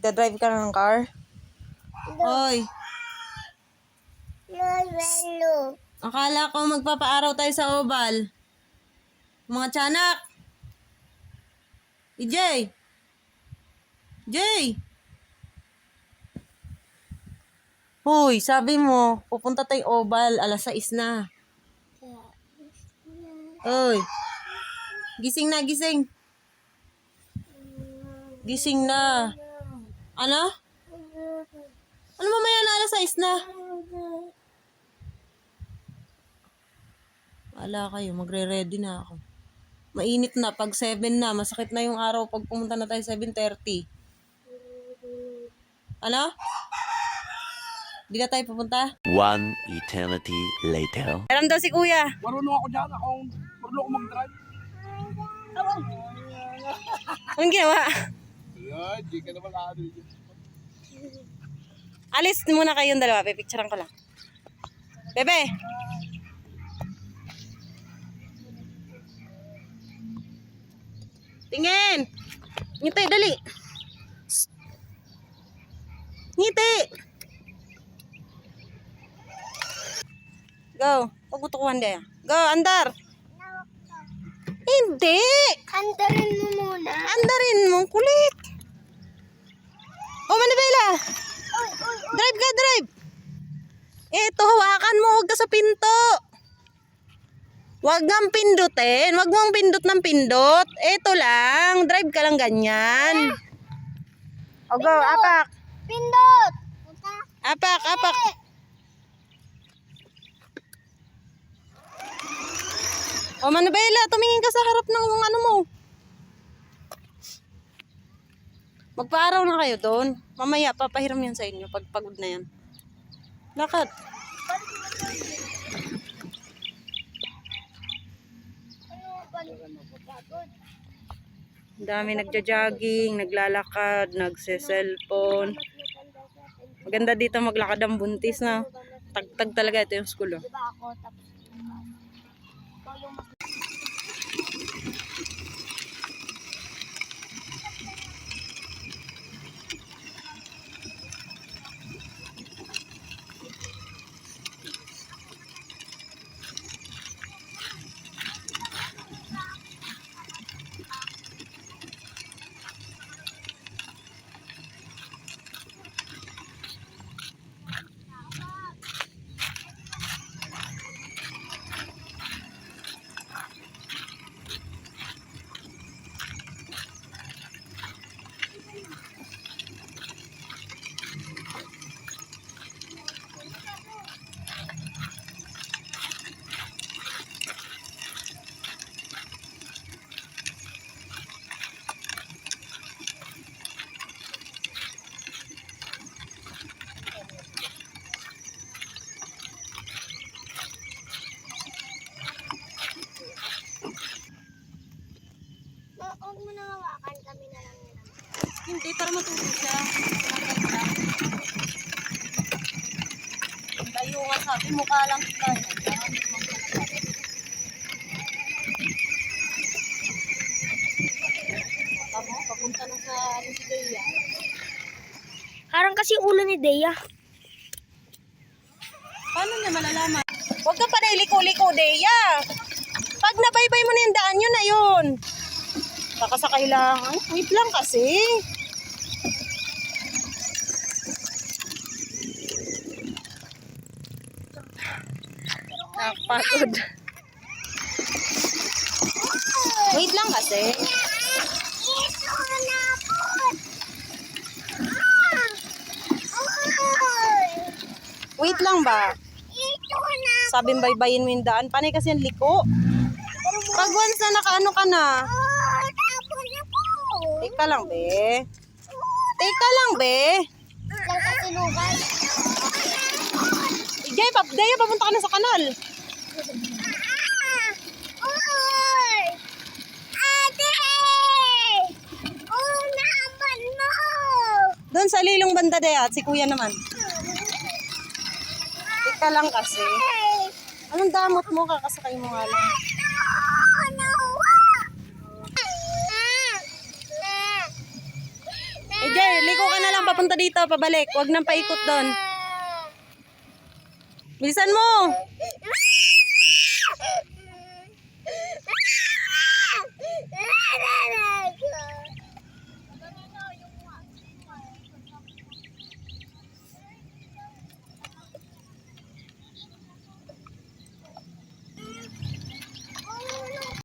Magdadrive ka ng car? Hoy. Akala ko magpapaaraw tayo sa oval. Mga tiyanak. EJ. Jay. Hoy, sabi mo, pupunta tayo oval, alas 6 na. Hoy. Gising na, gising. Gising na. Ano? Ano mamaya na alas 6 na? Wala kayo, magre-ready na ako. Mainit na, pag 7 na, masakit na yung araw pag pumunta na tayo 7:30. Ano? Di na tayo pupunta? One eternity later. Alam daw si kuya. Marunong ako dyan. Marunong ako mag-drive. Anong ginawa? Ayan, di ka naman ano yun. Alis muna kayong dalawa, pipicturean ko lang. Bebe! Tingin! Ngiti, dali! Ngiti! Go! Pagbutukuhan dia. Go, andar! Hindi! Andarin mo muna. Andarin mo, kulit! Oh, Manibela! Drive ka, drive! Ito, hawakan mo, huwag ka sa pinto! Huwag ngang pindutin. Huwag mong pindot ng pindot. Ito lang. Drive ka lang ganyan. O go, apak. Pindot! Apak, apak. O Manibela, tumingin ka sa harap ng ano mo. Magpaaraw na kayo doon. Mamaya, papahiram yan sa inyo pag pagod na yan. Lakad. Ang dami nagja-jogging, naglalakad, nagse-cellphone. Maganda dito maglakad ang buntis na. Tagtag talaga ito yung school. Oh. Diba ako tapos ikaw yung mas huwag mo na hawakan, kami na lang yun. Hindi, para matulog siya. Tayo nga sabi, mukha lang kita. Tama, papunta na sa si Dea. Parang kasi ulo ni Dea. Paano niya malalaman? Huwag ka pa na iliko-liko, Dea. Pag nabaybay mo na yung daan, yun na yun. Sakasakay lang. Wait lang kasi. Nakapagod. Wait lang kasi. Wait lang ba? Sabing baybayin mo yung daan. Panay kasi yung liko. Pag once na nakaano ka na. Teka lang, be. Teka lang, be. Lang kasi lugar. Jay, papunta ka na sa kanal. Ate! Naman mo! Doon sa lilong banda, Dea, at si kuya naman. Teka lang kasi. Anong damot mo? Kakasakay mo nga lang. Jay, liko ka na lang. papunta dito, pabalik. Huwag nang paikot doon. Bilisan mo.